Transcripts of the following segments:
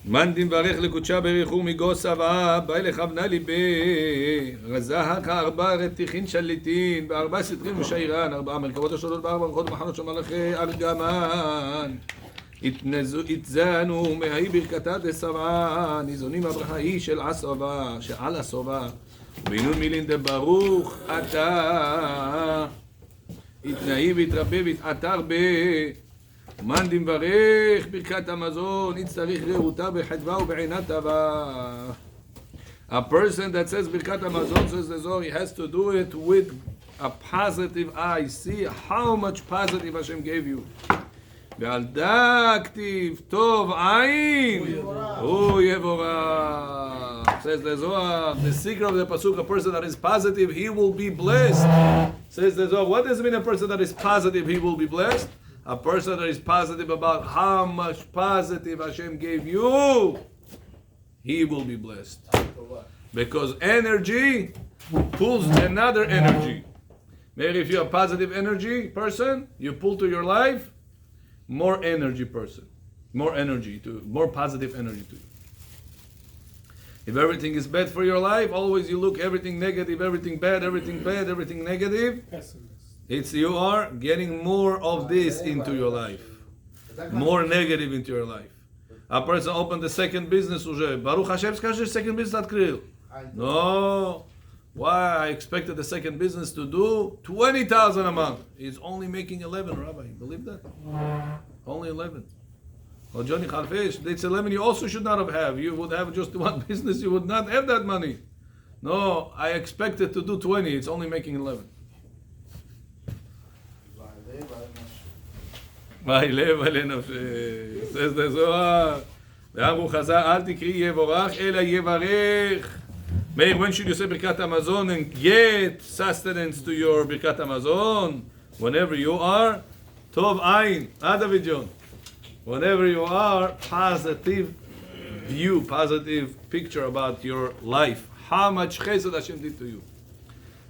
من דברך לקודשה בריחו מגוס אבה, באי לכוונה ליבי, רזהק ארבע רתיחין שליטין, בארבע סטרים ושיירן, ארבע מרכבות השונות בארבע מלכות מחנות של מלאכי ארגמן. התזנו מהי ברכתה דסבעה, ניזונים הברכה היא של עשבה, שעל עשבה. בינון מילין דברוך אתה, התנאי והתרבה והתעתר ב... מן דברך ברכת המזון, יצטריך רעותה בחדווה ובעינת טובה. A person that says ברכת המזון, says the Zohar, he has to do it with a positive eye. See how much positive Hashem gave you. ועל דקטיב טוב עין הוא יבורך. Says the Zohar, the secret of the pasuk, a person that is positive, he will be blessed. Says the Zohar, what does it mean a person that is positive, he will be blessed? A person that is positive about how much positive Hashem gave you, he will be blessed. Because energy pulls another energy. Maybe if you're a positive energy person, you pull to your life more energy person. More positive energy to you. If everything is bad for your life, always you look everything negative, everything bad, everything negative. It's you are getting more of this into your life, more negative into your life. A person opened the second business, Baruch Hashem, скажи, second business открыл. No, why? I expected the second business to do 20,000 a month. He's only making 11, Rabbi. Believe that? Only 11. Well, Johnny Khalfish, it's 11. You also should not have. You would have just one business. You would not have that money. No, I expected to do 20. It's only making 11. וילב עלי נפשי, says the Zohar. ואמרו חז"ל, אל תקראי יבורך, אלא יברך. Meir, when should you say ברכת המזון and get sustenance to your ברכת המזון? Whenever you are טוב עין, David John. Whenever you are positive view, positive picture about your life. How much chesed Hashem did to you.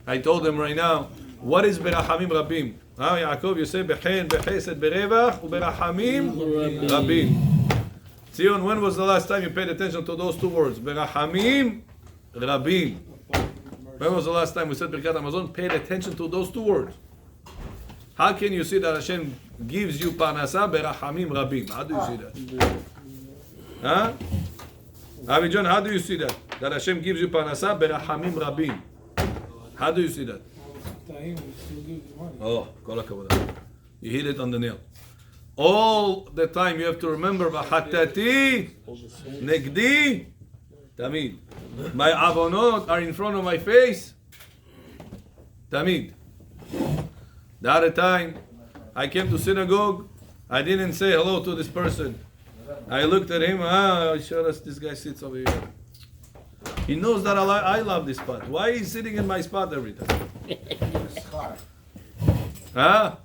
I told them right now, what is ברחמים רבים? יעקב, you say בחן, בחסד, ברווח, וברחמים רבים. Zion, when was the last time you paid attention to those two words? ברחמים רבים. When was the last time we said ברכת המזון? Paid attention to those two words. How can you see that Hashem gives you parnasa ברחמים רבים? How do you see that? Huh? Avi John, how do you see that? That Hashem gives you parnasa ברחמים רבים. How do you see that? Oh, kol hakavod. You hit it on the nail. All the time you have to remember, v'chatati negdi tamid. My avonot are in front of my face. Tamid. The other time, I came to synagogue. I didn't say hello to this person. I looked at him. Sure as this guy sits over here. He knows that I love this spot. Why is he sitting in my spot every time? Huh?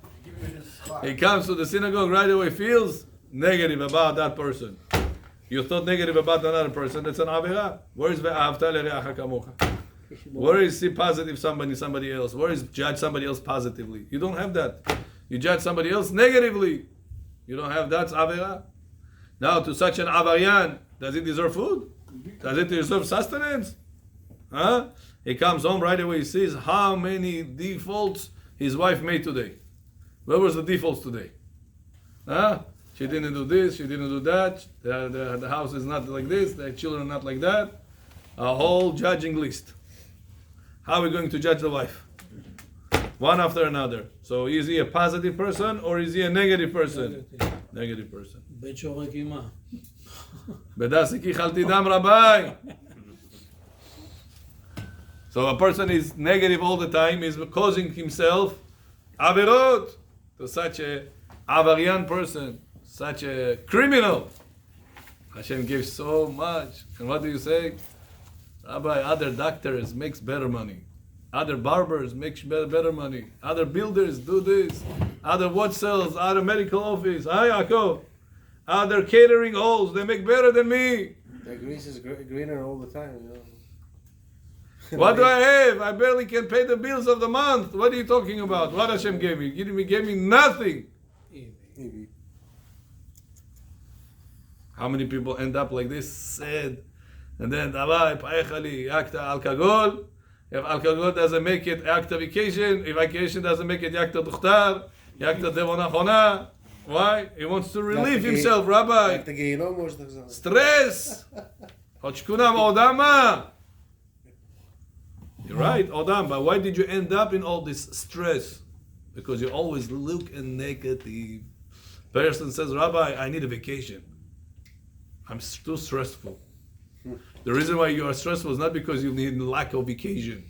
He comes to the synagogue right away, feels negative about that person. You thought negative about another person, that's an avera. Where is ve'ahavta l'reacha kamocha? Where is see positive somebody else? Where is judge somebody else positively? You don't have that. You judge somebody else negatively. You don't have that avera. Now to such an avarian, does he deserve food? Does it deserve sustenance? Huh? He comes home right away, he sees how many defaults his wife made today. Where was the defaults today? Huh? She didn't do this, she didn't do that, the house is not like this, the children are not like that. A whole judging list. How are we going to judge the wife? One after another. So is he a positive person or is he a negative person? Negative person. בדסי כיכלתי דם רבי. So a person is negative all the time, is causing himself averot to such a avarian person, such a criminal. Hashem gives so much. And what do you say? Rabbi, other doctors makes better money. Other barbers make better money. Other builders do this. Other watch sales, other medical office. Yaakov. Other catering halls, they make better than me. The grease is greener all the time, you know. What do I have? I barely can pay the bills of the month. What are you talking about? What Hashem gave me? He gave me nothing. How many people end up like this? Sad. And then, Rabbi, pa'echali, yakta alcohol. If alcohol doesn't make it, yakta vacation. If vacation doesn't make it, yakta dukhtar. Yakta devona chona. Why? He wants to relieve himself, Rabbi. Stress. Hochkunam odama. You're right, Odam, but why did you end up in all this stress? Because you always look in negative. Person says, Rabbi, I need a vacation. I'm too stressful. The reason why you are stressful is not because you need lack of vacation.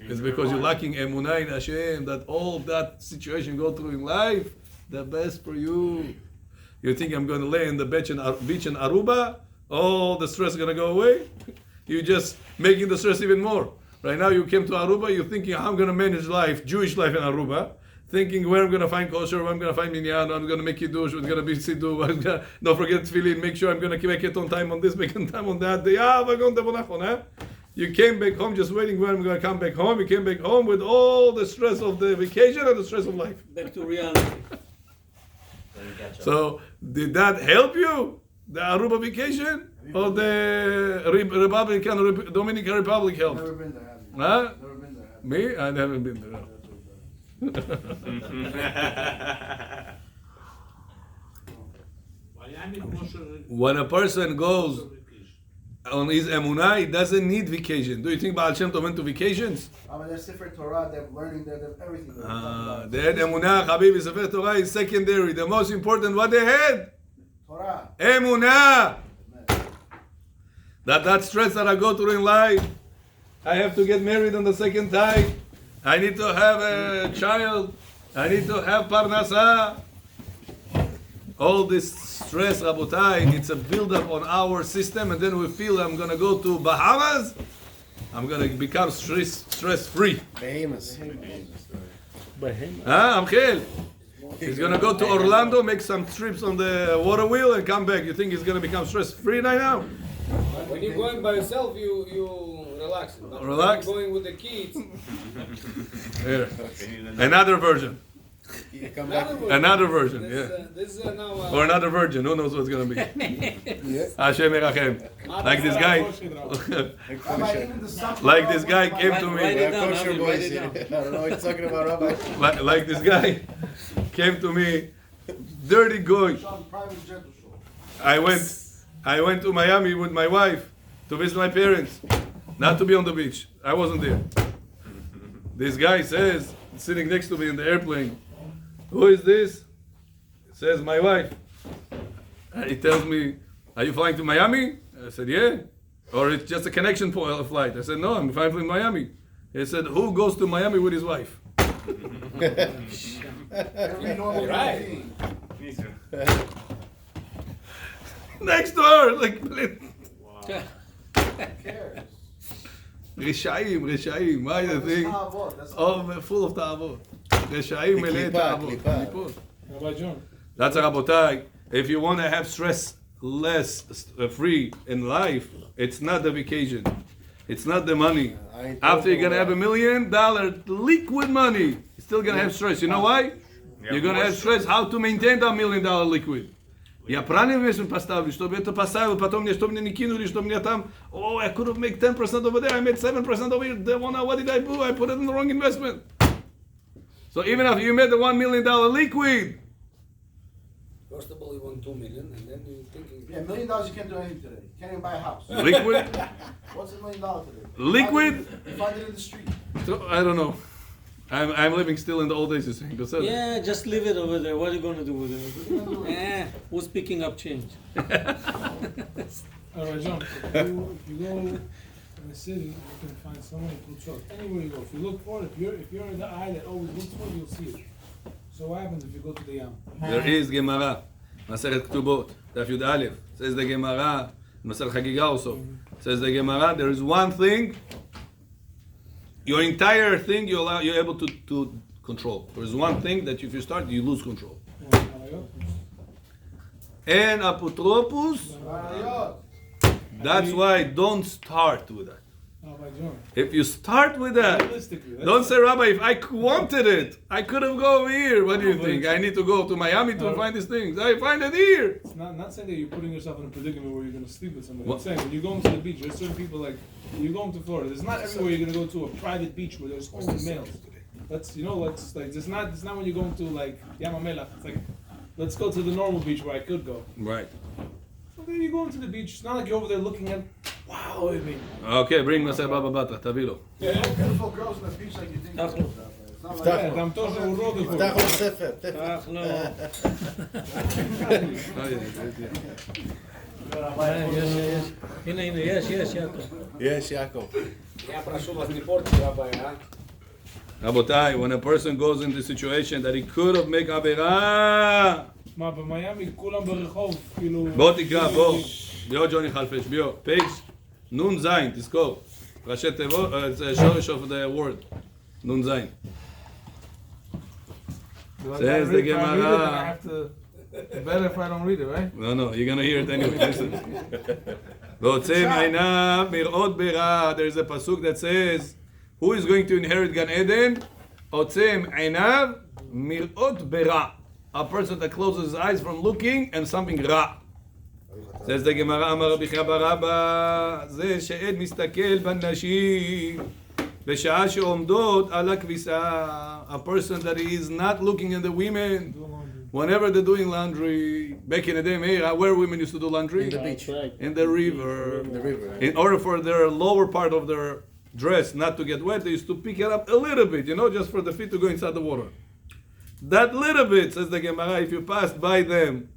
It's because you're lacking emunah in Hashem, that all that situation go through in life, the best for you. You think I'm going to lay in the beach in Aruba? All the stress is going to go away? You're just making the stress even more. Right now you came to Aruba, you're thinking how I'm going to manage life, Jewish life in Aruba. Thinking where I'm going to find kosher, where I'm going to find minyan, I'm going to make kiddush, what's going to be siddur, don't forget tefillin, make sure I'm going to make it on time on this, make it on time on that. You came back home just waiting when I'm going to come back home. You came back home with all the stress of the vacation and the stress of life. Back to reality. So, did that help you? The Aruba vacation? Or the Dominican Republic helped? Never been there, have you? Huh? Never been there, have you? Me? I never been there. When a person goes on his emunah, he doesn't need vacation. Do you think Baal Shem Tov went to vacations? They're Sefer Torah, they're learning, they're everything. They had emunah, Habibi, Sefer Torah is secondary. The most important, what they had? Torah. Emunah! That stress that I go through in life. I have to get married on the second time. I need to have a child. I need to have parnasa. All this stress, Rabotai, it's a build-up on our system, and then we feel I'm going to go to Bahamas. I'm going to become stress-free. Bahamas. Amchel. He's going to go to Orlando, make some trips on the water wheel, and come back. You think he's going to become stress-free right now? When you're going by yourself, you relax. But Relax? when you're going with the kids. Here. Another version. Another version, yeah. This is now. Or another virgin, who knows what's going to be. Hashem Erachem. Like this guy. Like this guy came to Write me. it down. Kosher Write boys. it down. I don't know what you're talking about, Rabbi. Like this guy came to me. Dirty guy. I went to Miami with my wife to visit my parents. Not to be on the beach. I wasn't there. This guy says, sitting next to me in the airplane, who is this? He says, my wife. He tells me, are you flying to Miami? I said, yeah. Or it's just a connection flight. I said, no, I'm flying to Miami. He said, who goes to Miami with his wife? Right. Next to her, like, cares? רשעים, מה is the thing? Oh, full of תאוות. רשעים מלא תאוות. That's a Rabotai. If you want to have stress less free in life, it's not the vacation. It's not the money. After you're going to have $1 million liquid money, you're still going to have stress. You know why? You're going to have stress how to maintain that $1 million liquid. Я правильно весом поставлю, чтобы это поставил, потом мне, чтобы мне не кинули, чтобы мне там, oh, I could have made 10% over there, I made 7% over here, what did I do? I put it in the wrong investment. So even if you made the $1 million liquid. First of all, you want 2 million, and then you're thinking. Yeah, $1 million you can't do anything today. You can't even buy a house. Liquid? What's $1 million today? Liquid? You find it in the street. So, I don't know. I'm living still in the old days, you're saying. Yeah, just leave it over there. What are you going to do with it? Who's picking up change? All right, John. If you go in the city, you can find so many cool trucks. Anywhere you go, if you look for it, if you're in the eye that always looks for it, you'll see it. So what happens if you go to the Yam? There is Gemara. Maseret Ketubot. Daf Yud Aleph. Says the Gemara. Maseret Chagiga also. Says the Gemara. There is one thing. Your entire thing you're able to control. There's one thing that if you start, you lose control. And apotropos. That's why don't start with that. Rabbi John. If you start with that, Realistically, that's- don't say, Rabbi, if I wanted it, I could have go over here. What do you think? I need to go to Miami to find these things. I find it here. It's not saying that you're putting yourself in a predicament where you're going to sleep with somebody. What? I'm saying when you're going to the beach, there's certain people like you're going to Florida. There's not everywhere you're going to go to a private beach where there's only males. Let's it's not when you're going to like Yam HaMelech. It's like let's go to the normal beach where I could go. Right. So then you're going to the beach. It's not like you're over there looking at. Wow, I mean. Okay, bring Maser Baba Bata, תביא לו. Beautiful girls on the beach like you think. Tachlo. It's not like Yeah, that. גם טוב שהוא לא דפוק. פתח לו ספר. קח לו. הנה, יש, יעקב. יש, יעקב. Ja прошу вас не портить, Rabbi, а? רבותיי, when a person goes into a situation that he could have made עבירה, מה, במיאמי כולם ברחוב, כאילו... בוא תקרא, בוא. ביו ג'וני חלפש, ביו. פייג' נון זין, תזכור. ראשי תיבות, זה שורש of the word. נון זין. Says the Gemara. Better if I don't read it, right? No, you're gonna hear it anyway. Listen. ועוצם עיניו מראות ברע. There's a pasuk that says, who is going to inherit Gan Eden? עוצם עיניו מראות ברע. A person that closes his eyes from looking and something רע. says the Gemara, אמר רבי חייא בר אבא, זה שעד מסתכל בנשים בשעה שעומדות על הכביסה. A person that is not looking at the women whenever they're doing laundry. Back in the day, Meir, where women used to do laundry? In the beach. In the river. In the river. In order for their lower part of their dress not to get wet, they used to pick it up a little bit, just for the feet to go inside the water. That little bit, says the Gemara, if you passed by them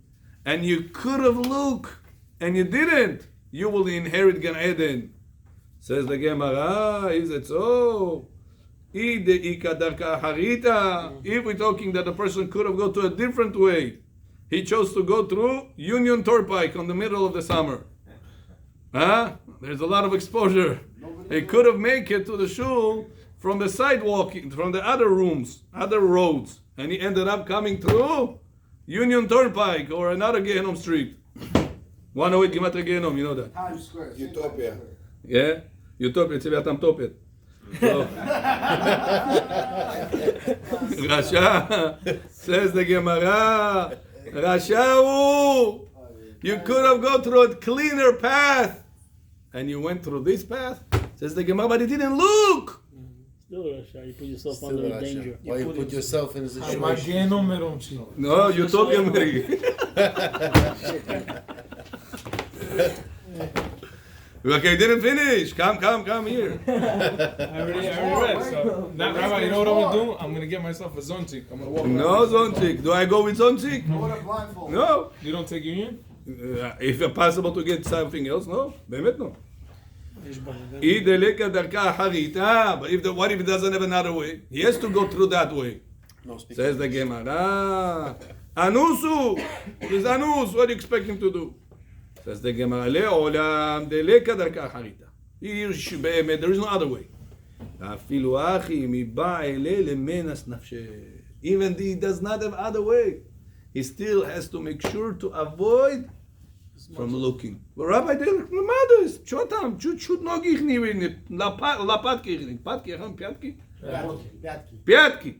and you could have looked and you didn't, you will inherit Gan Eden. Says the Gemara, is it so? If we're talking that the person could have gone to a different way, he chose to go through Union Turnpike on the middle of the summer. There's a lot of exposure. He could have made it to the shul from the sidewalk, from the other rooms, other roads, and he ended up coming through Union Turnpike or another Gehenom Street. 108 Gematria Gehenom, you know that. Times Square. Utopia. Yeah? Utopia, ציווה tam topet. Rasha, says the Gemara, Rasha, you could have gone through a cleaner path, and you went through this path. Says the Gemara, but you didn't look. Still Russia, you put yourself Still under Russia. danger. Why you put yourself in a מה situation? גיהנום מרומצ'י. No, Utopia, Mary. Okay, you didn't finish. Come here. I already read, so... Now, Rabbi, you know what I'm going to do? I'm going to get myself a zontik. I'm going to walk No Zontik. Do I go with Zontik? What a blindfold. No. You don't take union? If it's possible to get something else, no. באמת no. יש בלגן. היא דלקה דרכה אחריתה. But what if it doesn't have another way? He has to go through that way. No speaking. Says the Gemara. Anusu. He's Anus. What do you expect him to do? Says the Gemara. לעולם דלקה דרכה אחריתה. באמת, there is no other way. אפילו אחי מבא אלה למנס נפשי. Even he does not have other way. He still has to make sure to avoid from looking. But Rabbi, למדס, שותם, צ'וט נוגי הכניבי, לפתקי הכניבי, פתקי, פיאטקי? פיאטקי.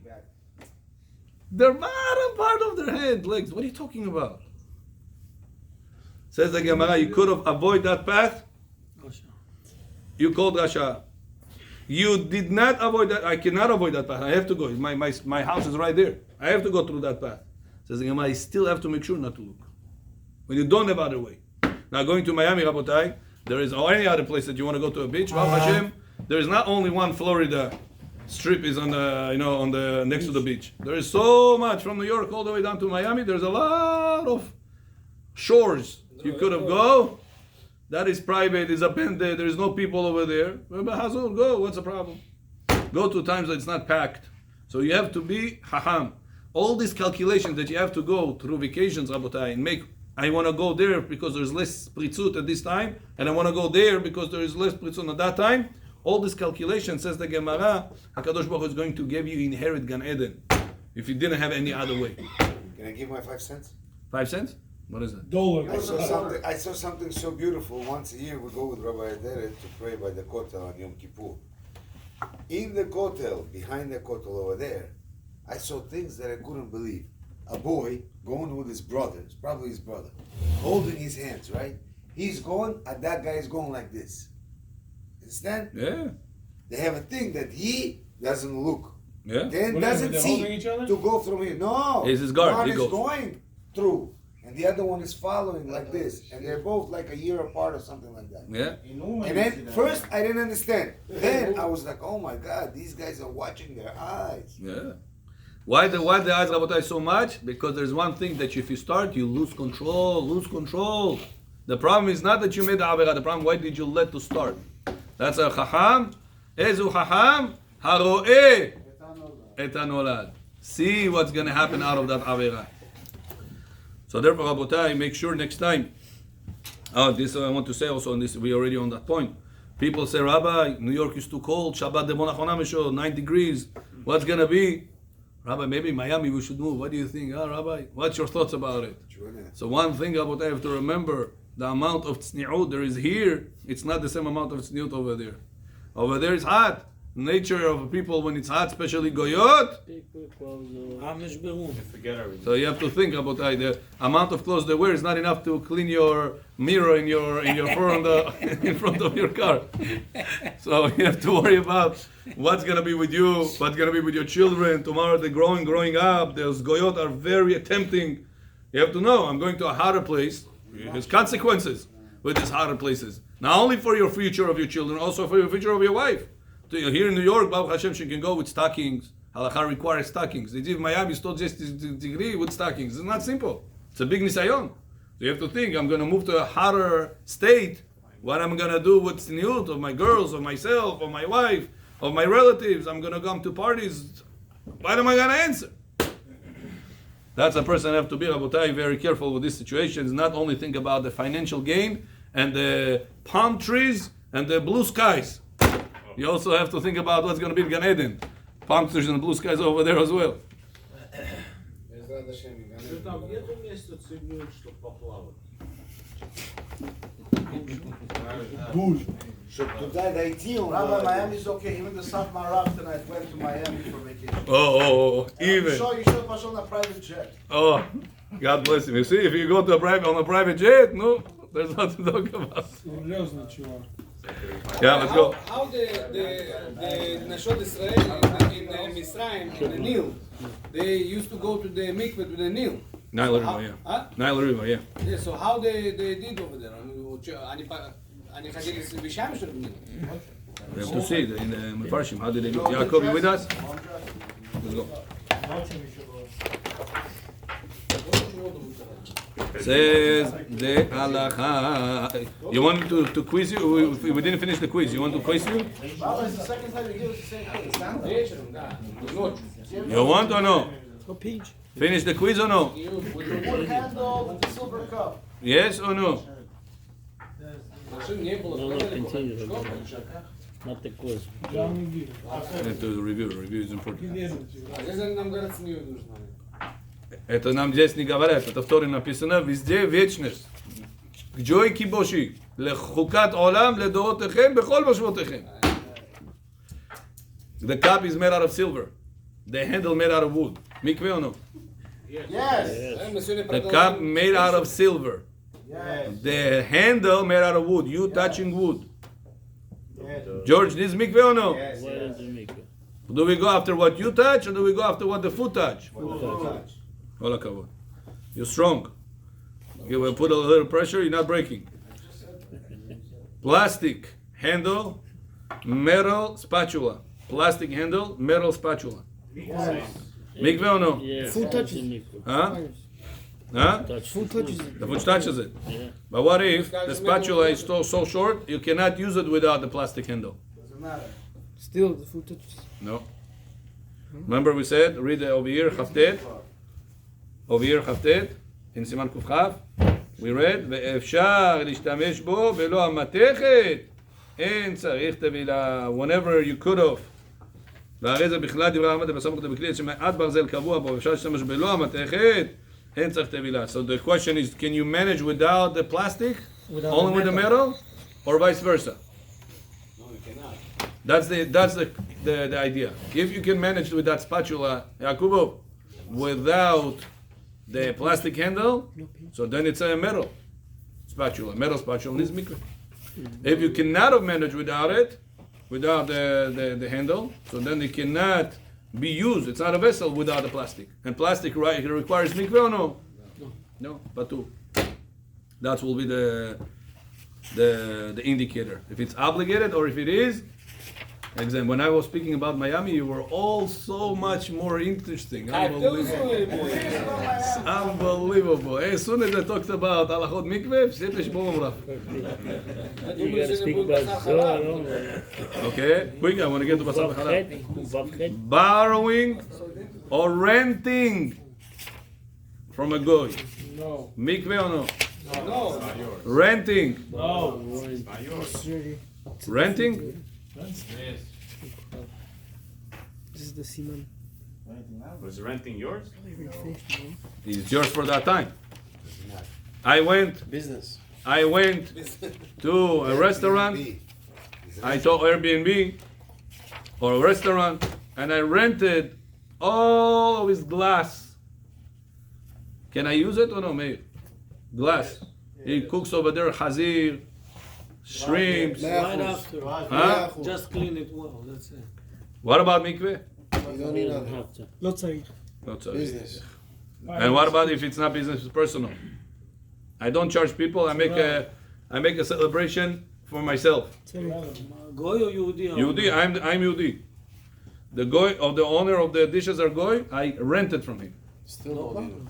The bottom part of their head, legs, what are you talking about? Says the Gemara, you could have avoided that path. You called Rasha. You did not avoid that. I cannot avoid that path. I have to go. My house is right there. I have to go through that path. Says the Gemara, you still have to make sure not to look. When you don't have other way. Now going to Miami, Rabotai, there is, or any other place that you want to go to a beach, Baruch Hashem, there is not only one Florida strip is on the, on the next to the beach. There is so much from New York all the way down to Miami. There's a lot of shores you could have go. That is private, is appended, there is no people over there. But Hazul, go, what's the problem? Go to times that it's not packed. So you have to be haham. All these calculations that you have to go through vacations, Rabotai, and make, I want to go there because there's less pritzut at this time, and I want to go there because there is less pritzut at that time. All these calculations, says the Gemara, HaKadosh Baruch Hu is going to give you inherit Gan Eden if you didn't have any other way. Can I give my 5 cents? 5 cents? What is it? Dollar. I saw something so beautiful. Once a year we go with Rabbi Aderet to pray by the Kotel on Yom Kippur. In the Kotel, behind the Kotel over there, I saw things that I couldn't believe. A boy going with his brother, it's probably his brother, holding his hands, right? He's going, and that guy is going like this. Understand? Yeah. They have a thing that he doesn't look. Yeah. Then What is it, doesn't they're see holding each other? to go from here. No. He's his guard, One he is goes. going through, and the other one is following like this, and they're both like a year apart or something like that. Yeah. And then first I didn't understand. Then I was like, oh my God, these guys are watching their eyes. Yeah. Why the eyes, Rabotai, so much? Because there's one thing that if you start, you lose control. The problem is not that you made the Avera. The problem, why did you let to start? That's a Chacham. Ezu Chacham haro'eh et hanolad. See what's going to happen out of that Avera. So therefore, Rabotai, make sure next time. Oh, this I want to say also on this. We already on that point. People say, Rabbi, New York is too cold. Shabbat de Monachonamisho, 9 degrees. What's going to be? Rabbi, maybe Miami we should move. What do you think? Rabbi, what's your thoughts about it? So one thing about I have to remember, the amount of tzni'ut there is here, it's not the same amount of tzni'ut over there. Over there is hot. Nature of people when it's hot, especially goyot. So you have to think about the amount of clothes they wear is not enough to clean your mirror in your front in front of your car. So you have to worry about what's gonna be with you, what's gonna be with your children. Tomorrow they're growing up. Those goyot are very tempting. You have to know, I'm going to a hotter place. There's consequences with these hotter places. Not only for your future of your children, also for your future of your wife. Here in New York, Baruch Hashem, she can go with stockings. Halakha requires stockings. They give Miami still just degree with stockings. It's not simple. It's a big nisayon. So you have to think, I'm going to move to a hotter state. What I'm going to do with tzniut of my girls, of myself, of my wife, of my relatives. I'm going to come to parties. What am I going to answer? That's a person have to be, Rabotai, very careful with these situations. Not only think about the financial gain and the palm trees and the blue skies. You also have to think about what's going to be in Gan Eden. Palm trees and blue skies over there as well. So to that idea, Rabbi, Miami's okay. Even the South Marav tonight went to Miami for vacation. Even. You should pass on a private jet. Oh, God bless him. You see, if you go to on a private jet, no, there's nothing to talk about. Yeah, let's go. How the Nashot Israel in Mitzrayim, in the Nile, they used to go to the mikveh to the Nile. Nile River, yeah. Huh? Nile River, yeah. Yeah, so how they did over there? אני חשבתי בשם של בני. We have to see in the Mefarshim. How did they do? Yaakov, you with us? Let's go. Says the halacha. You want to quiz you? We didn't finish the quiz. You want to quiz you? Rabbi, it's the second time you give us the same thing. Stand up. You want or no? Finish the quiz or no? Wood handle with the silver cup. Yes or no? Not the quiz. I have to review. Review is important. Это нам здесь не говорят. Это в Торе написано везде вечность. Гджой кибоши. לחוקת עולם לדורותיכם בכל מושבותיכם. The cup is made out of silver. The handle made out of wood. Mikveh or no? Yes. The cup made out of silver. Yes. The handle made out of wood. You touching wood. Yes. George, this mikveh or no? Yes. Where is the mikveh? Do we go after what you touch or do we go after what the foot touch? All hakavod. You're strong. You will put a little pressure, you're not breaking. Plastic handle, metal spatula. Plastic handle, metal spatula. Yes. Mikveh or no? Yeah. Food touches the it. Huh? Huh? Food touches it. The foot touches it. Yeah. But what if the spatula is so short, you cannot use it without the plastic handle? Doesn't matter. Still, the food touches it. No. Remember we said, read over here, Chavtet. Over here, Chavtet, in Siman Kuf Chav, we read, ואפשר להשתמש בו ולא המתכת, אין צריך טבילה, whenever you could have. והרי זה בכלל דברי המתכת, בסוף כתוב בכלי, שמעט ברזל קבוע בו, ואפשר להשתמש בלא המתכת, אין צריך טבילה. So the question is, can you manage without the plastic? Without Only the with the metal? Or vice versa? No, you cannot. That's the idea. If you can manage with that spatula, Yakubo, without the plastic handle, so then it's a metal spatula needs mikveh. If you cannot manage without it, without the handle, so then it cannot be used. It's not a vessel without the plastic. And plastic requires mikveh or no? No, patu. That will be the indicator. If it's obligated or if it is. Example, when I was speaking about Miami, you were all so much more interesting. Unbelievable. As soon as I talked about halachot mikveh, shepesh b'omrah. You gotta speak about Zohar, no? Okay, quick, I want to get to Basar B'Chalal. Vavchet. Borrowing or renting from a goy. No. Mikveh or no? No. Renting. No. Renting? This is the seaman. Was renting yours? It's yours for that time. I went Business. to a restaurant. I saw Airbnb or a restaurant, and I rented all of his glass. Can I use it or no, Meir? Glass. He cooks over there chazir, shrimps. Right after. Huh? Just clean it well, that's it. What about mikveh? You don't need You don't other. have to. לא צריך. Not so. Business. And what about if it's not business, it's personal? I don't charge people. I make a celebration for myself. Goy or Yehudi? Yehudi, I'm Yehudi. The goy of the owner of the dishes are goy. I rented from him. Still no deal.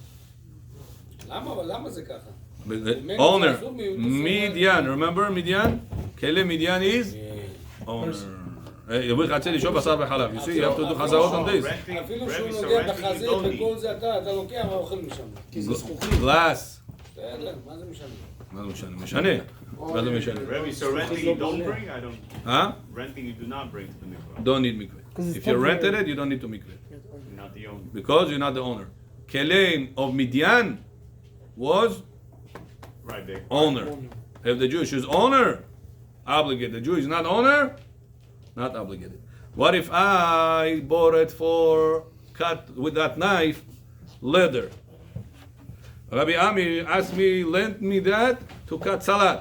למה זה ככה? The owner, Midian. Remember Midian? Kele Midian is owner. You see, you have to do chazarot on this. אפילו שהוא נוגע בחזית וכל זה אתה לוקח ואוכל משם. Glass. בסדר, מה זה משנה? מה זה משנה? משנה. מה זה משנה? Rabbi, so renting you don't bring? I don't. Huh? Renting you do not bring to the mikvah. Don't need mikveh. If you rented it, you don't need to mikveh. You're not the owner. Because you're not the owner. Keleim of Midian was Right there. owner. If the Jewish is owner, obligated. The Jew is not owner, not obligated. What if I bought it for cut with that knife, leather? Rabbi Ami asked me, lend me that to cut salad.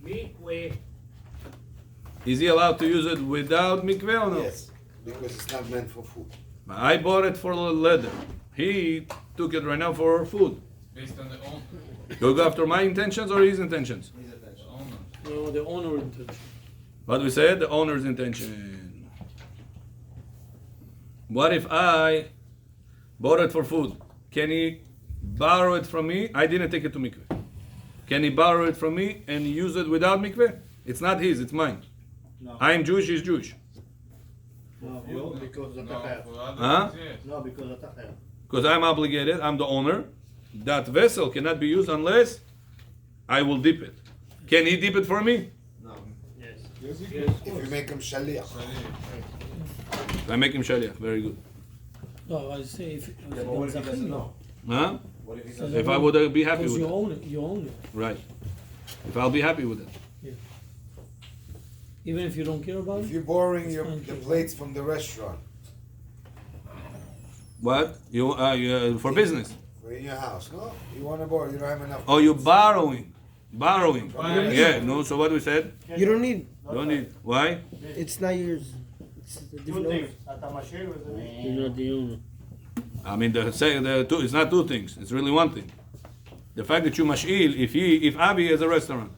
Mikveh. Is he allowed to use it without mikveh or no? Yes, because it's not meant for food. I bought it for leather. He took it right now for food. Based on the owner. You go after my intentions or his intentions? No, the owner intention. What we said, the owner's intention. What if I bought it for food? Can he borrow it from me? I didn't take it to mikveh. Can he borrow it from me and use it without mikveh? It's not his, it's mine. No. I am Jewish, he's Jewish. No, because of the Huh? No, because of the Because I'm obligated, I'm the owner. That vessel cannot be used unless I will dip it. Can he dip it for me? No. Yes. If you make him shaliach. I make him shaliach, very good. No, I say if Yeah, but what if he doesn't know? Huh? What if he So doesn't If I would be happy because with you it. own it, you own it. Right. If I'll be happy with it. Even if you don't care about If it. you're borrowing the Okay. plates from the restaurant What? You for business? or in your house, no? You want to borrow, you don't have enough. Oh, you're borrowing. Borrowing. Right. Yeah, no, so what we said? You don't need. Don't need. Why? It's not yours. It's a different owner. You're not the owner. I mean, the two, it's not two things. It's really one thing. The fact that you mash'il, if Avi has a restaurant,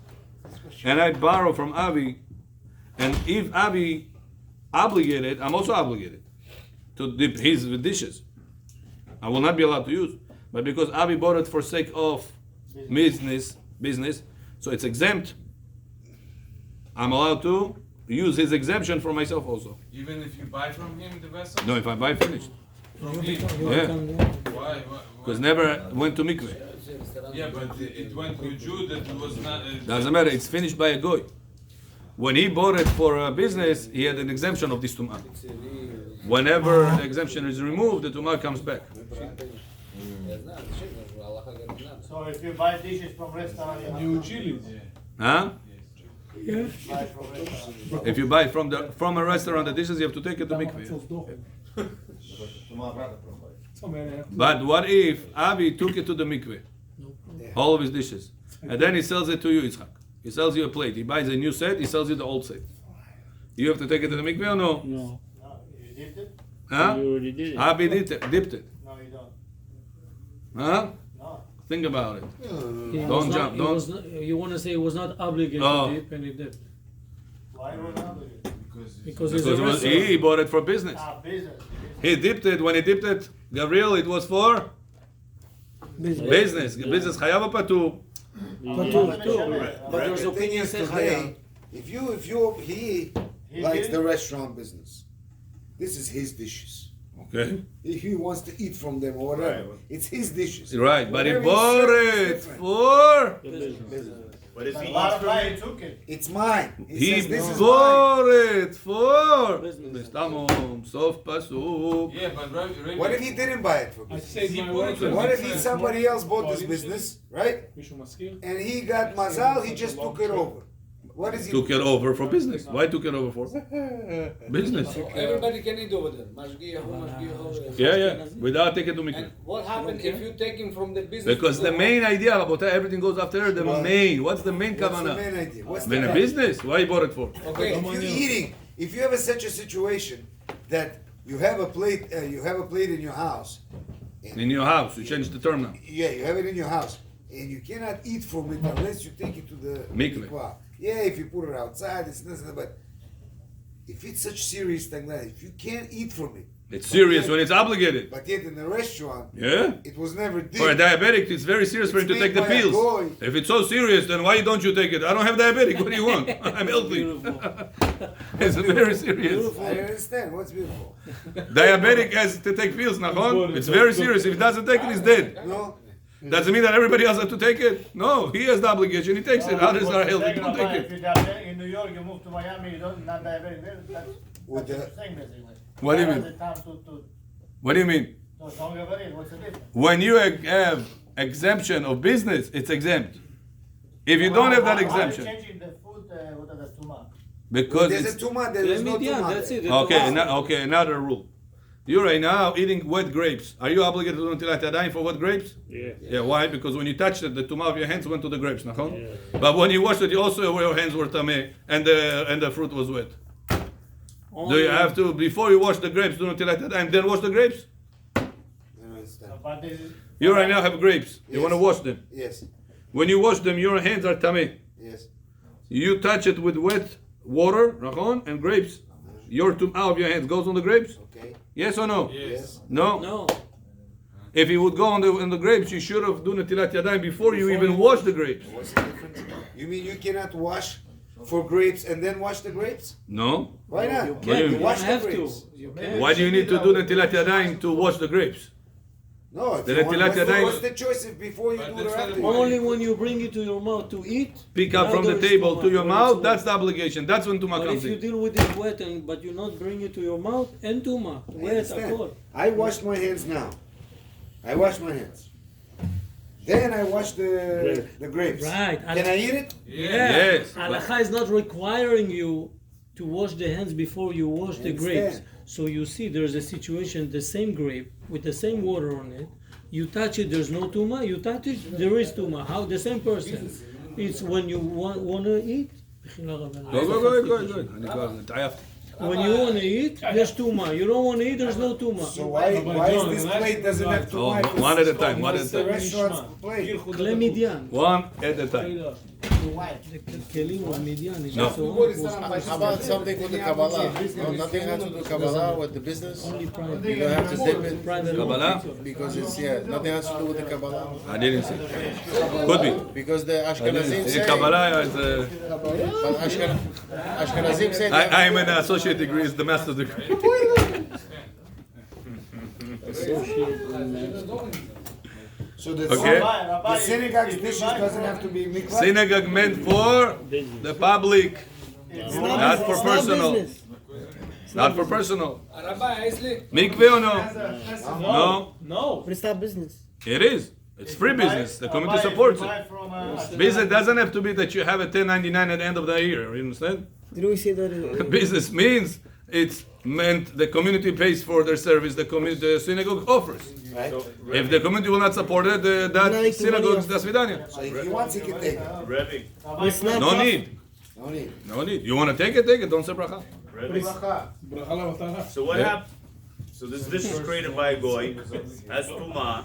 and I borrow from Avi, and if Avi obligated, I'm also obligated to dip his dishes. I will not be allowed to use. But because Avi bought it for sake of business, so it's exempt, I'm allowed to use his exemption for myself also. Even if you buy from him the vessel? No, if I buy finished. From him? Yeah. Why? Because never went to mikveh. Yeah, but it went to Jew that was not... Doesn't matter, it's finished by a goy. When he bought it for a business, he had an exemption of this tumah. Whenever the exemption is removed, the tumah comes back. So if you buy dishes from restaurant, New chilies. Huh? Yeah. buy from restaurant. If you buy from a restaurant the dishes, you have to take it to mikveh. But what if Avi took it to the mikveh? All of his dishes. And then he sells it to you, Yitzchak. He sells you a plate. He buys a new set, he sells you the old set. You have to take it to the mikveh or no? No, No, you dipped it? Huh? you already did it. Avi dipped it. No, you don't. Huh? No. Think about it. He Don't was not- jump, he don't- was not- you want to say he was not obligated Oh. to dip, and he did. Why would not do it? Because he's Because a it was, restaurant. he bought it for business. Business. He dipped it. When he dipped it, Gabriel, it was for business. Business chayav patu. But there's The thing opinions is say today, if he likes did the it? restaurant business, this is his dishes. Okay. If he wants to eat from them or whatever, Right. it's his dishes. Right, but he Whatever bought serves is it different. for. But is A he lot of eats from guys it? took it. It's mine. He says, this is mine. bought it for. Business. Bistamom, sof pasuk. Yeah, but Rabbi, What if he didn't buy it for I business? said He my put words. it and What he if he said, somebody else bought this Quality. business, right? מישהו משכיר? And he got mazal, he just took it over. What is he? Took it over for business. Why took it over for? Business. Everybody can eat over there. Mashgiach, mashgiach. Yeah, yeah. Without taking to mikveh. And what happened if you take him from the business? Because to the main idea, Rabotai, everything goes after the main. What's the main What's the kavanah? main idea? What's When the a business, why you bought it for? Okay. If you're eating, if you have such a situation that you have a plate in your house. In your house, you change the term now. Yeah, you have it in your house, and you cannot eat from it unless you take it to the Mikveh. mikvah. Yeah, if you put it outside, it's nothing. But if it's such serious thing like that, if you can't eat from it, It's serious when it's obligated. but yet in the restaurant, Yeah? it was never did. For a diabetic, it's very serious for him to It's take the made by a pills. goy. If it's so serious, then why don't you take it? I don't have diabetic. What do you want? I'm healthy. It's very serious. I understand. What's beautiful? Diabetic has to take pills, Nahon. It's very serious. If he doesn't take it, he's dead. No, Doesn't mean that everybody else has to take it. No, he has the obligation. He takes it. Others are healthy. Don't take If it. you're diabetic in New York, you move to Miami, you don't not diabetic there. That's With the the- same basically. What do you Why mean? does it come to What do you mean? don't give it in? What's the difference? When you have exemption of business, it's exempt. If you don't have that Why are you exemption, changing the food? What are the tuma? because there's it's a tuma, there is no tuma. that's there. it. okay. Another rule. You're right now eating wet grapes. Are you obligated to do Netilat Yadayim for wet grapes? Yeah. Yeah. Why? Because when you touched it, the tumah of your hands went to the grapes. Nachon? But when you washed it, you also your hands were tameh and the fruit was wet. Do you have to before you wash the grapes do Netilat Yadayim, then wash the grapes? I don't understand. But this is You right now have grapes. You Yes. want to wash them. Yes, When you wash them, your hands are tameh. yes. You touch it with wet water, Nachon, and grapes. Your tumah of your hands goes on the grapes. Okay. Yes or no? Yes. No. No. If you would go on the grapes, you should have done Netilat Yadayim before you even wash the grapes. What's the difference? You mean you cannot wash for grapes and then wash the grapes? No. Why not? You What do you can't. mean? You Wash don't the have to. grapes. You can't. Why do you need to do Netilat Yadayim to wash the grapes? No, if The you want, Netilat Yadayim- what's the choice if before you But do it that's or not after? the- Only when you bring it to your mouth to eat. Pick up now from the there is table tuma. to your When mouth, it's that's wet. the obligation. That's when Tumah But comes if you in. deal with it wet but you not bring it to your mouth and tuma, I wet understand. accord. I washed my hands now. I wash my hands. Then I wash the grapes. Right. Can I eat it? Yes. Halacha is not requiring you to wash the hands before you wash the grapes. understand. So you see, there's a situation, the same grape with the same water on it. You touch it, there's no tuma. You touch it, there is tuma. How the same person? It's when you want to eat. Go. אני כבר התעייפתי. When you want to eat, there's tuma. You don't want to eat, there's no tuma. So why is this plate doesn't have to Oh, wipe? one at a time, one at a It's the time. restaurant's plate. כלי מדיין. One at a time. כלים of מדיין. is No. also- How about something with the Kabbalah? No, nothing has to do with Kabbalah with the business. Only private. You don't have to dip it Private. Kabbalah? because it's nothing has to do with the Kabbalah. I didn't see. Could be. Because the Ashkenazim say, Kabbalah is but Ashkenazim say that I'm an associate degree, it's the master's degree. So the, Okay. the synagogue's dishes doesn't have to be mikvah? Synagogue meant for the public, It's not for it's personal. business. Not for personal. Rabbi, Aisley, Mikveh or no? No. No. But it's not business. It is. It's free business. The community supports it. Business doesn't have to be that you have a 1099 at the end of the year. You understand? Didn't we say that? Business means it's meant the community pays for their service. The synagogue offers. Right? If the community will not support it, that synagogue is das vidanya. So if he wants, he can take it. Rebbe, It's not No profit. need. No need. No need. You want to take it? Take it. Don't say bracha. Rebbe. So what Yeah. happened? So this dish is created by a goy, as tuma.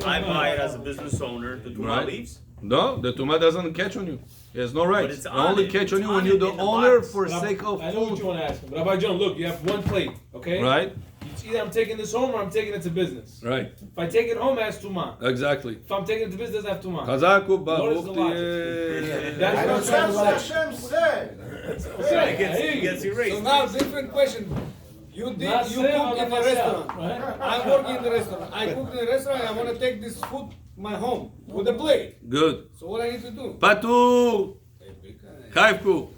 I buy it as a business owner. The tuma Right. leaves. No, the tuma doesn't catch on you. He has no rights. it's It on only it. catch on It's you when on you're it the in the owner box. for sake of I know what food. you want to ask him. Rabbi John, look, you have one plate, okay? Right? It's either I'm taking this home or I'm taking it to business. Right. If I take it home, it has tuma. Exactly. If I'm taking it to business, I have tuma. Chazaku What is the baruch logic? tiyeh. That's That's what what I'm saying. Hashem said. Okay, It gets So erased. now different question. You cook in a restaurant. I'm working in the restaurant. I cook in the restaurant. I want to take this food my home with a plate. Good. So what I need to do? Patur. Kaifku.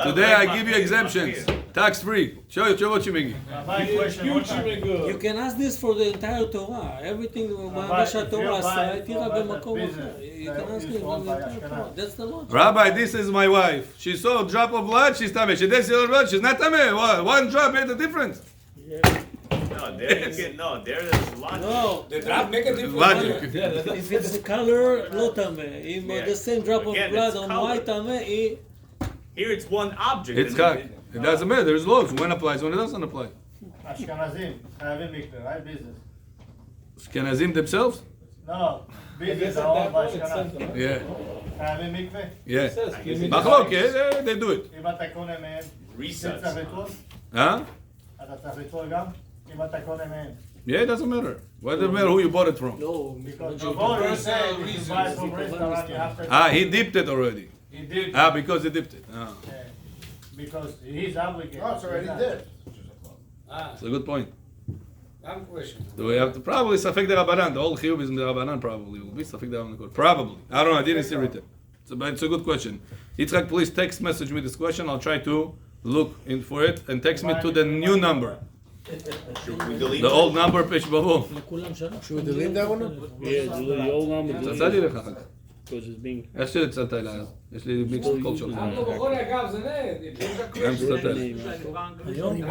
Today I give you exemptions. Tax free. Show what you make. You can ask this for the entire Torah. Everything מה שהתורה עשה, תראה במקום אחר. You can ask it on the entire Torah. That's the logic. Rabbi, this is my wife. She saw a drop of blood, she's tameh. She didn't see a blood, she's not tameh. One drop made a difference. No, there you get there's logic. No, The drop make a difference. Logic. if it's the color, לא טמא. אם Yeah. the same drop of Again, blood it's on color. white טמא, Here it's one object. It's and cock. It doesn't matter. There's laws. When applies, when it doesn't apply. אשכנזים, חייבים מקווה, right? business. Ashkenazim themselves? No, I business, guess at all that point it באשכנז. says that. Yeah. חייבים מקווה? Yeah. It says, give me the Machlok, rights. yeah, they do it. אם אתה קונה מהם, Resets. אתה צריך לטעון? Huh? אתה צריך לטעון גם? אם אתה קונה מהם. Yeah, it doesn't matter. What does it matter who you bought it from? no, Because before you say if you buy from restaurant, you have to... Ah, he dipped it already. He did. Ah, because he dipped it. Ah, Because he's obligated. Oh, it's already dead. that's a good point. One question. Do we have to probably Safek the Rabbanan? The whole chiyuv is the Rabbanan probably. Will be Safek the Rabbanan. Probably. I don't know. I didn't see written. It's a good question. Yitzchak, please text message me this question. I'll try to look in for it and text me to the new number. Should we delete The it? old number, page bavo. לכולם שלום. Should we delete that one? Yeah, the old number צלצלתי לך אחר כך. because it's being איך שצלצלת אליי? יש לי מיקס קול שלך. אנחנו בכל אגב זה נט. גם שצלצל. היום,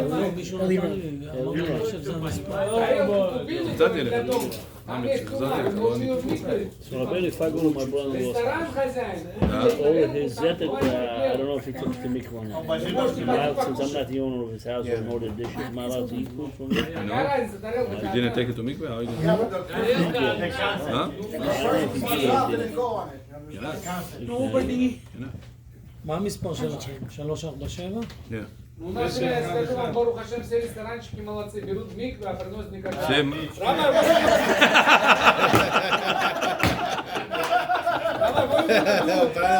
לא, מישהו נתן לי, אמרתי לו שזה המספר. צלצלתי אליך. so I bet if I go to my brother-in-law's house, all of his zetet, I don't know if he took the mikvah or not. Am I allowed- since I'm not the owner of his house or know the dishes, am I allowed to eat food from there? You know? You didn't take it to mikveh? How you doing? Yeah, but the Huh? didn't go on it. You're not. Nobody. You're not. מה המספר שלכם? 347? Yeah. У нас, скажу вам, Барух Хашем, все ресторанчики молодцы, берут миквы, а приносят мне как-то. Same.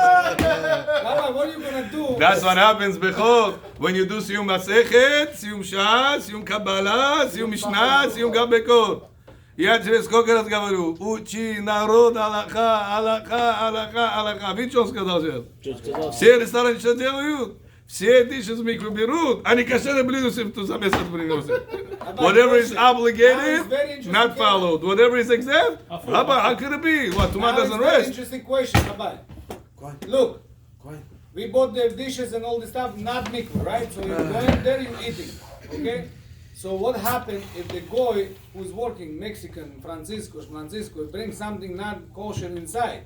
Rabbi, what are you gonna do? That's what happens bechol. When you do siyum masechet, siyum shas, siyum kabbalah, siyum mishnah, siyum gam bekot. יד של סקוקרס גברו, אוצ'י, נרוד, הלכה, הלכה, הלכה, הלכה. Видите, он сказал сейчас? Все рестораны что делают? Все dishes mikveh берут. Они кошерные блюда to замесят приносят. Whatever is obligated, not followed. Whatever is exempt, Rabbi, how could it be? What, Tumah doesn't rest? Interesting question, Rabbi. Look, we bought the dishes and all the stuff, not mikveh, right? So you're going there, you're eating, okay? So what happened if the guy who's working, Mexican, Francisco, brings something not kosher inside,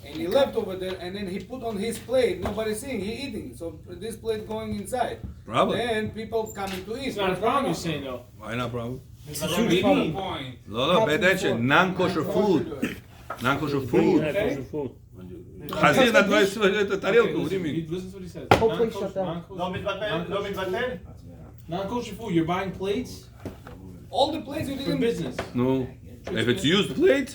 and he left over there, and then he put on his plate, nobody's seeing, he eating, so this plate going inside. Problem. Then people coming to eat. It's not a problem you're saying though. Why not problem? It's a huge problem. לא, bad attention. Non-kosher food. Non-kosher food. Kosher food. חזיר נתנו את הטרילקו, what do you mean? Listen to what he says. Hopefully shut down. לא מתבטל? לא מתבטל? Non-kosher food, you're buying plates All the plates you for didn't business. No. If it's used plate,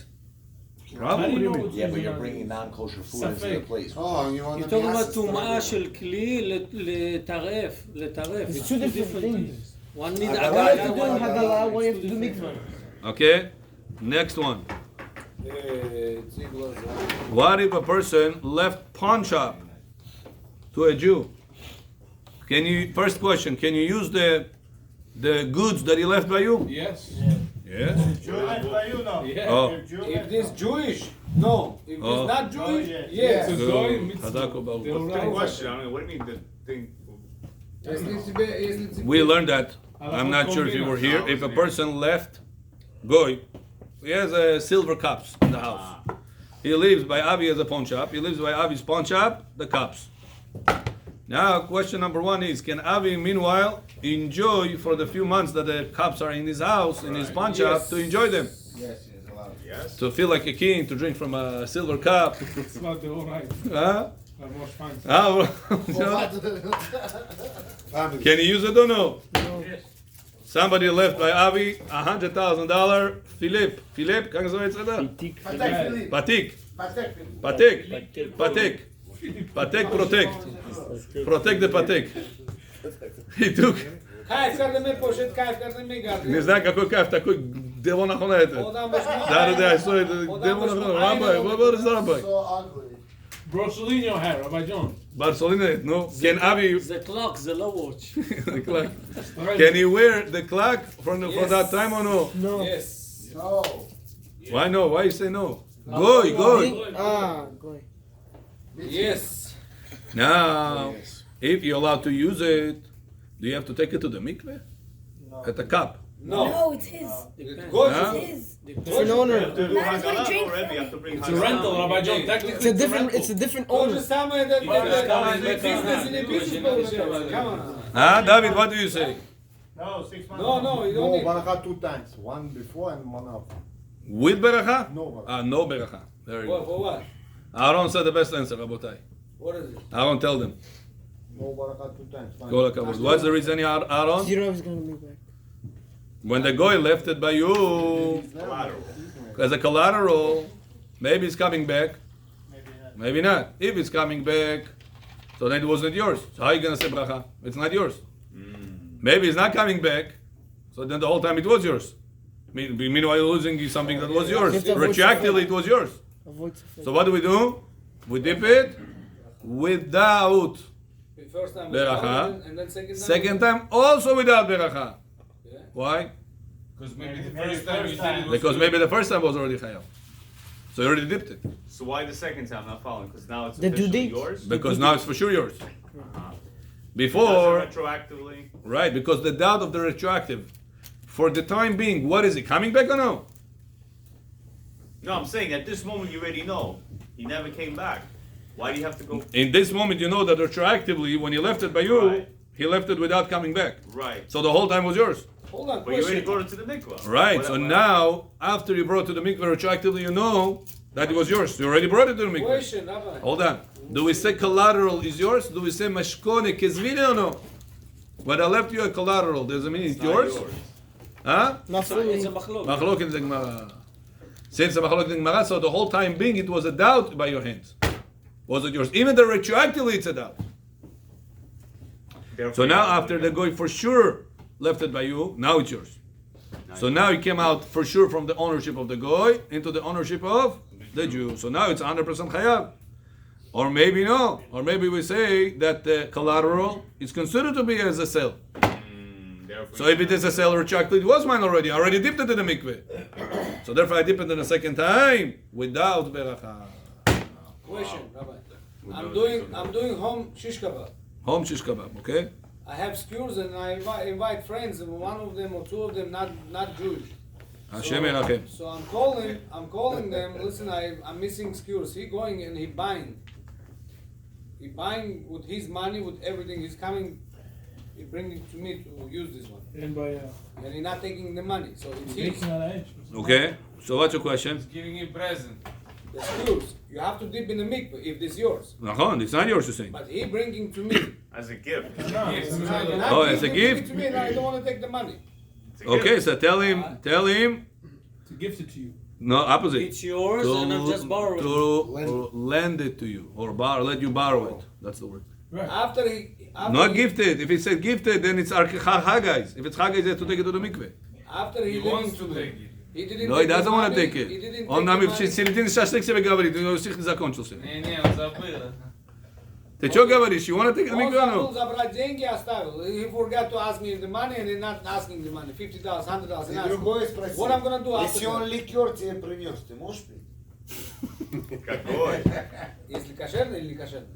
How problem, do what do you you know mean? it's Yeah, but used you're on- bringing non-kosher food into the Safek. place. Oh, you want You're to talking about טומאה של כלי לטרף. It's two different things. One need One you have to do one Haggalah, one you have to do mikvah. Okay, next one. What if a person left pawn shop to a Jew? Can you, first question, can you use the goods that he left by you? Yes. Yes? Yeah. Oh. If this Jewish, no. If Oh. it's not Jewish, It's yes. a goy mitzvah. Hadako Baruch. They're Good right. question. I mean, what do you mean the thing? We learned that. I'm not sure if you were here. If a person left, goy, he has silver cups in the house. He lives by Avi as a pawn shop. He lives by Avi's pawn shop, the cups. Now, question number one is, can Avi, meanwhile, enjoy for the few months that the cups are in his house, in his pawn shop, to enjoy them? Yes, he's allowed. Yes. To feel like a king, to drink from a silver cup. It's not the all right. Huh? More fancy. Ah, well, Family. can he use it or no? Yes. Somebody left by Avi $100,000. Philip, как называется это? Patik. Patek protect. Protect the Patek. He took. Кайф, когда мы пошли, кайф, когда мы гарды. Не знаю, какой кайф, такой демон охона это. Да, so демон охона. Рабай, what is Rabbi? So ugly. Brocellino hair, Rabbi John. Barcelona, no? Can Avi, The clock, the low watch. the clock. Can he wear the clock for that time or no? No. Yes. No. Why no? Why you say no? Go. Ah, go. Yes. Now, if you're allowed to use it, do you have to take it to the mikveh? No. At the cup? No. No, it's his. Good. Huh? It's his. It's an owner. You have to do Not as we Haggadah drink already. You from have to bring It's a rental, Rabbi John. Technically, It's a different. It's a different То же owner. самое, that But the business in a business. Come on. Ah, David, what do you say? No, 6 months. No, you don't No, need. Barakah 2 times. One before and one after. With beracha? No Barakah. Ah, no beracha. Very What, good. for what? Aaron said the best answer, Rabotai. What is it? Aaron, tell them. No Barakah 2 times. Fine. Kol hakavod. What's the reason, Aaron? You know he's gonna be back. When the guy left it by you collateral. as a collateral, maybe it's coming back. Maybe not. If it's coming back, so then it wasn't yours. So how are you going to say bracha? It's not yours. Maybe it's not coming back, so then the whole time it was yours. Meanwhile, you're losing something that was yours. You have to avoid Retroactively, it was yours. Avoid suffering. So what do? We dip it without First time beracha. and then second time. Second time also without beracha. Yeah. Why? Because maybe the first time you said it was Because maybe the first time was already chayav. So you already dipped it. So why the second time? Not following? Because now it's The due officially date. yours. Because now it's for sure yours. Does Before, it retroactively. right, because the doubt of the retroactive, for the time being, what is it, coming back or no? No, I'm saying at this moment you already know he never came back. Why do you have to go? In this moment, you know that retroactively, when he left it by you, Right. he left it without coming back. Right. So the whole time was yours. Hold on, But you already question. brought it to the mikvah. Right, so now, after you brought to the mikveh retroactively, you know that it was yours. You already brought it to the mikveh. Question, Rabbi. Hold on. Do we say collateral is yours? Do we say mashkone kezvine or no? When I left you a collateral, does it mean it's Not yours? Huh? Not fully. It's a machlok. Machlok in the Gemara. Since the machlok in the Gemara, so the whole time being it was a doubt by your hands. Was it yours? Even the retroactively it's a doubt. Therefore, So you now have to after the bring it. goy for sure left it by you, now it's yours. So now you came out for sure from the ownership of the goy into the ownership of the Jew. So now it's 100% chayav. Or maybe no. Or maybe we say that the collateral is considered to be as a sale. Therefore So you if it is a sale retroactively, it was mine already. I already dipped it in the mikveh. So therefore I dip it in the second time without beracha. Question, Rabbi. I'm doing home shish kebab. Home shish kebab, okay? I have skewers and I invite friends, and one of them or two of them not Jewish. Hashem Yerachem. So I'm calling them. Listen, I'm missing skewers. He going and he buying with his money, with everything. He's coming. He bringing it to me to use this one, and by and he's not taking the money. So it's his. taking an edge. Okay? So what's your question? giving you present. The skewers. You have to dip in the mikveh if this is yours. Nachon, it's not yours you're saying. But he bringing to me. as a gift. Oh, as a gift? To me, and I don't want to take the money. It's a Okay, gift. so tell him, To gift it to you. no, opposite. It's yours and I'm just borrowing. To lend it to you, or let you borrow it. That's the word. Right. After he. Not gifted. If he said gifted, then it's Hagais. If it's Hagais, he has to take it to the mikveh. After he He wants living to to me. take it. He didn't No, he take the doesn't want to money, take He it. didn't Он take нам the и money. все не шашлык себе говорит, у него стих закон. And yeah, what's up with it? Ты что говоришь? You want to take the Он mikveh or забыл no? забрать деньги, оставил. He forgot to ask me the money and he's not asking the money. $50, $100. И and asking. другое спроси. What I'm gonna do after Если он that? ликер тебе принес, ты можешь пить? Какой? Если кошерный или не кошерный?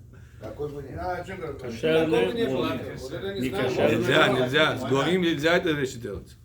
Какой бы ни был. Какой бы не был, Кошерный, вот это не не знаю. кошерный. Нельзя. С гоим нельзя это вещи делать.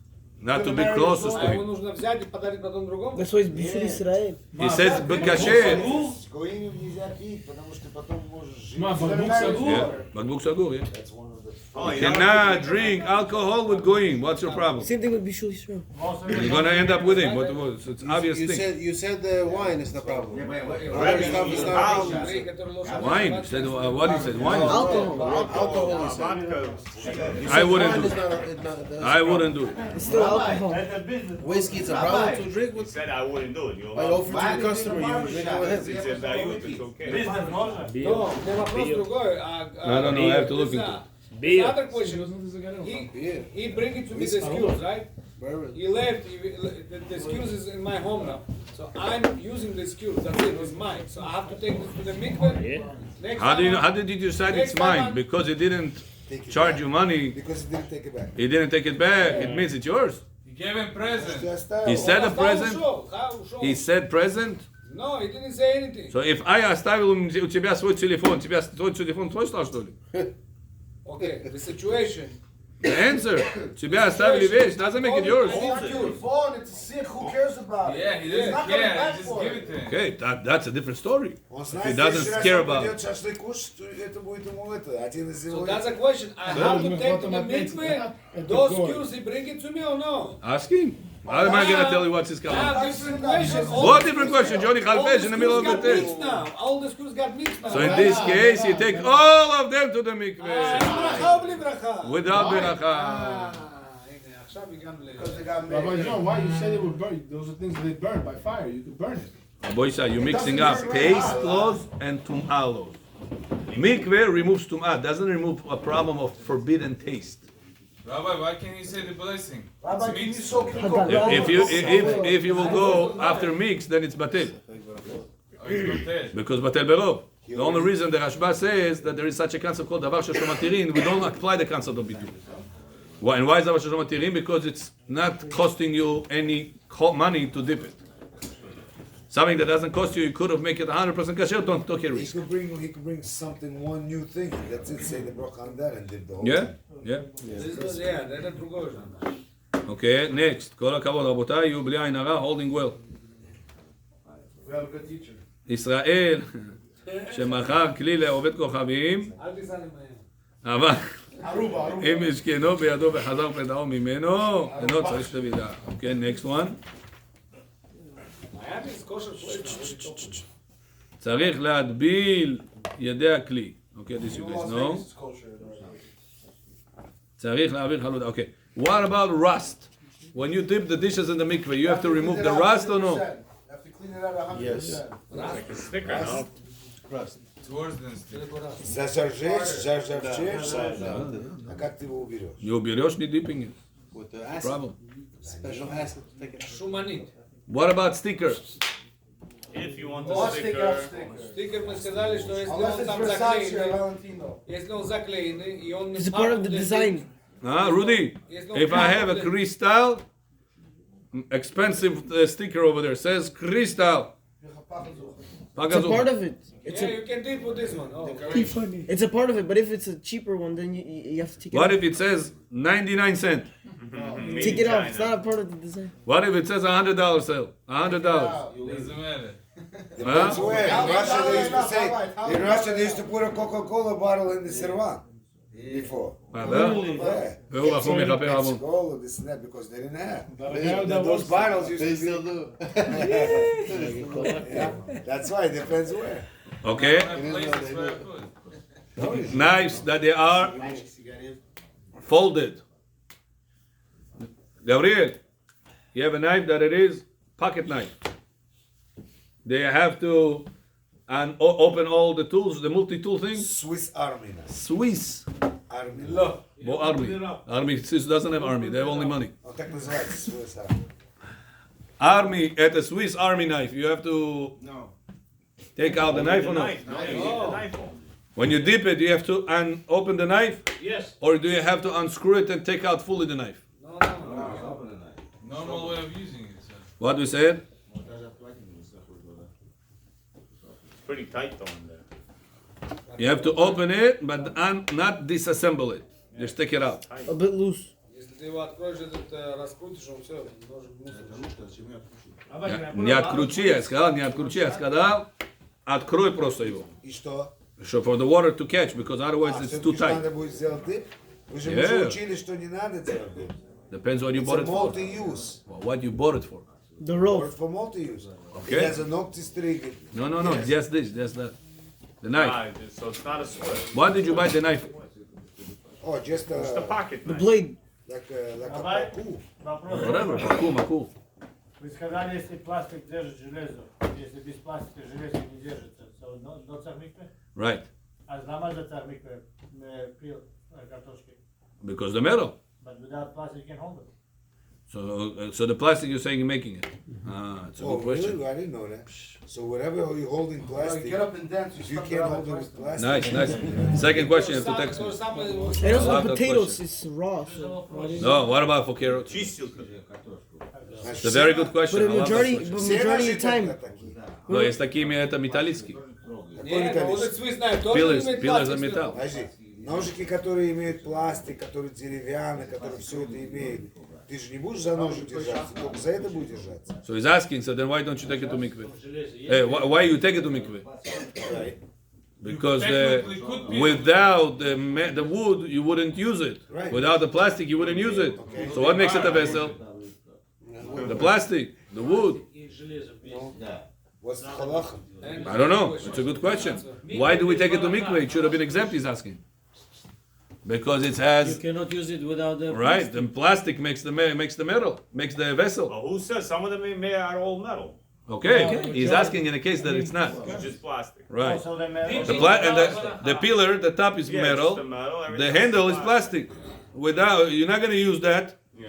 Not to be closest to А его him. нужно взять и подарить потом другому? That's why it's Bishul Israel. He says, בקשה. С гоимем нельзя пить, потому что потом можешь жить. מה, בקבוק סגור? בקבוק סגור, yeah. That's one of the... Oh, You cannot drink alcohol with goyim. What's your problem? Same thing with Bishul Israel. You're gonna end up with him. It's obvious You thing. said the wine is the problem. Rabbi, Stuff is not a how- problem. Еврей, который ложь Wine. He said, what he said? Wine. Alcohol. Alcohol is Vodka. You I said wouldn't wine do is it. not a- it not- that's I a wouldn't do it. It's still alcohol. Whiskey is a problem to drink He with. said I wouldn't do it. You I offer to the customer, you drink it with him. It's a diet, it's okay. Но, мне вопрос другой. No, I have to look into it. The other question, Yeah. he bring it to me the skills, right? Bourbon. He left, the skills is in my home now. So I'm using the skills, that's it, it's mine. So I have to take this to the mikveh. Yeah. Next How time did you decide it's mine? Because he didn't Take it charge back. you money. Because he didn't take it back. He didn't take it back. It means it's yours. He gave him present. Ты оставил. He said a How present. ушел? He said present. No, he didn't say anything. So if I оставил у тебя свой телефон, твой телефон твой стал, что ли? Okay, the situation. The answer. Тебя оставили вещь. Doesn't make it yours. phone, it's sick, who cares about it? Yeah, he doesn't not coming care. back Just for give it. it to him. Okay, that's a different story. Он If знает, he в doesn't следующий раз care он about пойдет it. шашлык кушать, то это будет ему один из So его... that's a question. I have to take to the mikveh. Those skills, he bring it to me or no? Ask him. How am I gonna tell you what's his I color? have different questions. All What the different skills question? got- Johnny all the Chalfesh in the middle of the skills got test. mixed now. All the schools got mixed now. So in this case, you take all of them to the mikveh. ברכה או בלי ברכה? Without beracha. הנה, עכשיו הגענו ל... Rabbi John, why you said it would burn? Those are things that they burn by fire. You could burn it. Boy, you're mixing up taste laws and tum'ah laws. Mikveh removes tum'ah, doesn't remove a problem of forbidden taste. Rabbi, why can't you say the blessing? Rabbi, It's can you mixed. soak If you will go after mix, then it's batel. Oh, it's batel. Because batel berov. The only reason the Rashba says that there is such a concept called davar sheshomatirin, we don't apply the concept of bitul. Why? And why is davar sheshomatirin? Because it's not costing you any money to dip it. Something that doesn't cost you, you could have make it 100% kasher. Don't take a He risk. could bring something, one new thing. That's it, say the bracha on that and dip the whole Yeah, thing. yeah. זה другое. Okay, next. כל הכבוד, רבותיי, יהיו בלי עין הרע, holding well. We have a good teacher. ישראל, שמכר כלי לעובד כוכבים, אל תיסע למהר. אבל ערובה. אם השכנו בידו וחזר פדאו ממנו, אינו צריך שתבידה. Okay, next one. מיאמי is kosher place. צריך להטביל ידי הכלי. Okay, this you guys know. It's kosher. צריך להעביר חלודה. Okay. What about rust? When you dip the dishes in the mikveh, you have to remove the rust or no? You have to clean it out 100%. Yes. Like a sticker, no? It's worse than stick. Зажарчешь, а как ты его уберешь? You уберешь, не dipping it. With the acid. Problem. Special acid to take it. שומנית. What about stickers? If you want Oh, a sticker. sticker, Стикер мы сказали, что если Unless он it's там Versace or заклеенный, Valentino. если он заклеенный, и он... It's a part of the design. Rudy, if I have a crystal, expensive sticker over there, says crystal. It's a part of it. Yeah, you can dip with this one. Oh, It's a part of it, but if it's a cheaper one, then you have to take it What off. if it says 99 cents? Take it off. It's not a part of the design. What if it says $100 sale? $100. Doesn't matter. Depends Huh? where. In Russia they used to say, in Russia they used to put a Coca-Cola bottle in the servan before. Yeah. והוא בחור מחפר המון. Coca-Cola, this and that, because they didn't have. that Those bottles used They to still be. do. Yeah. That's why, it depends where. Okay? I have places where I put. Knives that they are folded. Gabriel, you have a knife that it is pocket knife. They have to open all the tools, the multi-tool thing. Swiss Army knife. Swiss. Army. Well, army. Army Swiss doesn't have army. They have only money. Вот так называется Swiss Army. Army at a Swiss army knife. You have to take out the knife or not? Knife, no, you need the knife. When you dip it, do you have to open the knife? Yes. Or do you have to unscrew it and take out fully the knife? Normal way of using it, sir. What we said? Pretty tight though in there. You have to open it, but not disassemble it. Just take it out. A bit loose. Если ты его откроешь, этот раскрутишь, он все, ножик мусор. Не откручи, я сказал, не откручи, я сказал, открой просто его. И что? So for the water to catch, because otherwise it's too tight. Надо будет сделать dip? Вы же Yeah. учили, что не надо делать dip. Depends what you It's bought a it for. multi-use. Well, what you bought it for. The Or rope. for multi-use. Okay. It has a noctistrigger. No, just this, just that. The knife. So it's not a square. What did you buy the knife for? Oh, just It's the pocket The knife. blade. like a Давай. paku. Вопрос. Whatever, maku. Вы сказали, если пластик держит железо, если без пластика железо не держится, so no цармикве? Right. А знама за цармикве пил картошки. Because the metal. But without plastic you can hold it. So the plastic you're saying you're making it. It's a Oh, good question. really? I didn't know that. So whatever you hold in plastic, Get up and dance. if you can't hold it with plastic. Nice. Second question, you have to text me. And also lot the of potatoes, questions. it's raw. So No, what about for carrots? Чистилка. It's a very good question. but I love that majority question. Все of наши the time, тогда такие. No, есть такими, это металлические. Нет, а вот свой знает, тоже Pillars имеет за пластик. металл. Подожди, ножики, которые имеют пластик, которые деревянные, которые все это имеют, ты же не будешь за ножик держаться, только за это будешь держаться. So he's asking, so then why don't you take it to mikveh? Hey, why you take it to mikveh? Right. Because Technically could be. without the wood, you wouldn't use it. Right. Without the plastic, you wouldn't use it. So what makes it a vessel? The plastic, the wood. What's the halacha? I don't know. It's a good question. Why do we take it to mikveh? It should have been exempt, he's asking. Because it You has, cannot use it without the right, the plastic makes the metal, makes the vessel. Well, who says some of them are made out of old metal? Okay, he's asking in a case that it's not. It's just plastic. Right. So then, And the pillar, the top is Yeah, just the metal, metal. the everything handle is plastic. plastic. Without, you're not going to use that. Yeah.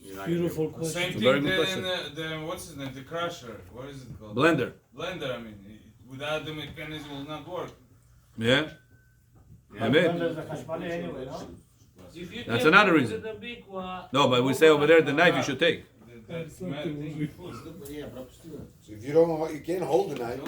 You're not Beautiful Same question. thing Very good then question. the what's his name? The crusher. What is it called? Blender. Blender, I mean. Without the mechanism will not work. Yeah? Amen. there's a Hashmali anyway, no? That's another reason. No, but we say over there the knife you should take. That's metal. So if you don't, you can't hold the knife.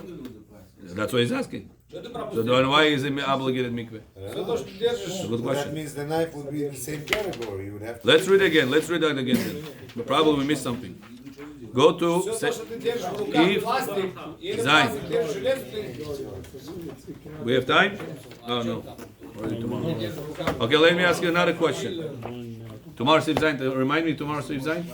That's what he's asking. Что ты So пропустил? then why is it obligated mikveh? Все то, что ты держишь. Good That question. means the knife would be in the same category. You would have to. Let's read again. Let's read that again. Then. But probably we missed something. Go to Все то, что ты держишь в If руках, пластик, или Zайн. пластик держишь железо, ты We have time? Oh no. Already tomorrow. Okay, let me ask you another question. Tomorrow Siv Zayin. Remind me tomorrow Siv Zayin.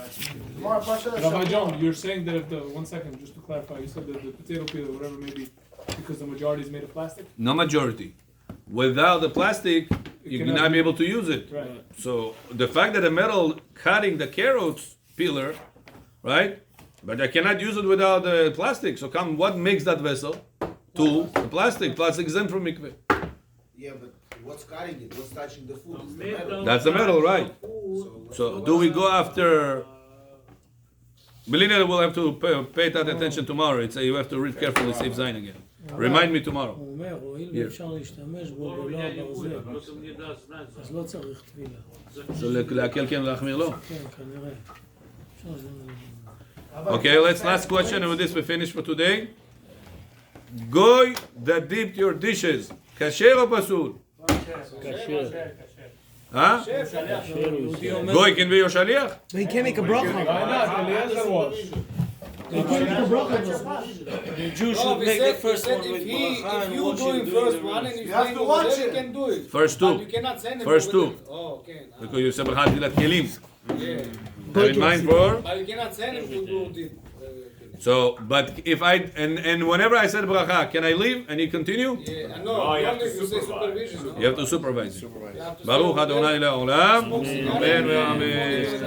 Rabbi John, you're saying that if the, 1 second, just to clarify, you said that the potato peeler, whatever it may be, because the majority is made of plastic? No majority. Without the plastic, you cannot cannot be able to use it. Right. So the fact that the metal cutting the carrots peeler, right? But I cannot use it without the plastic. So come, what makes that vessel? Tool, the plastic. Plastic is in from mikveh. Yeah, but what's cutting it? What's touching the food? It's the metal. That's the metal, right? So do we go after? Melina will have to pay that attention tomorrow. It's you have to read carefully. Save Zayin again. Remind me tomorrow. הוא אומר, הואיל ואפשר להשתמש בו בלא הברזל, אז לא צריך טבילה. So להקל כן להחמיר לא. כן, כנראה. אפשר זה... Okay, last question, and with this we finish for today. Goy that dipped your dishes, kasher or pasul? כשר. Huh? Goy can be your shaliach? but he can't make a bracha. Why not? Eliezer was. He can't make a bracha. The Jew No, should we make said, the first one with if bracha if and you watch doing him first doing the one rest. and you have think to over watch there, you it. can do it. First But two. you cannot send him First over two. there. Oh, okay. Because you said b'chad tilat kelim. Yeah. Have in mind for. But you cannot send him to do it. So, but if I and whenever I said bracha, can I leave and you continue? Yeah, No, no, you you have to only you say supervise. supervision. You have to supervise. You have to Baruch Adonai le'olam. Amen. Amen.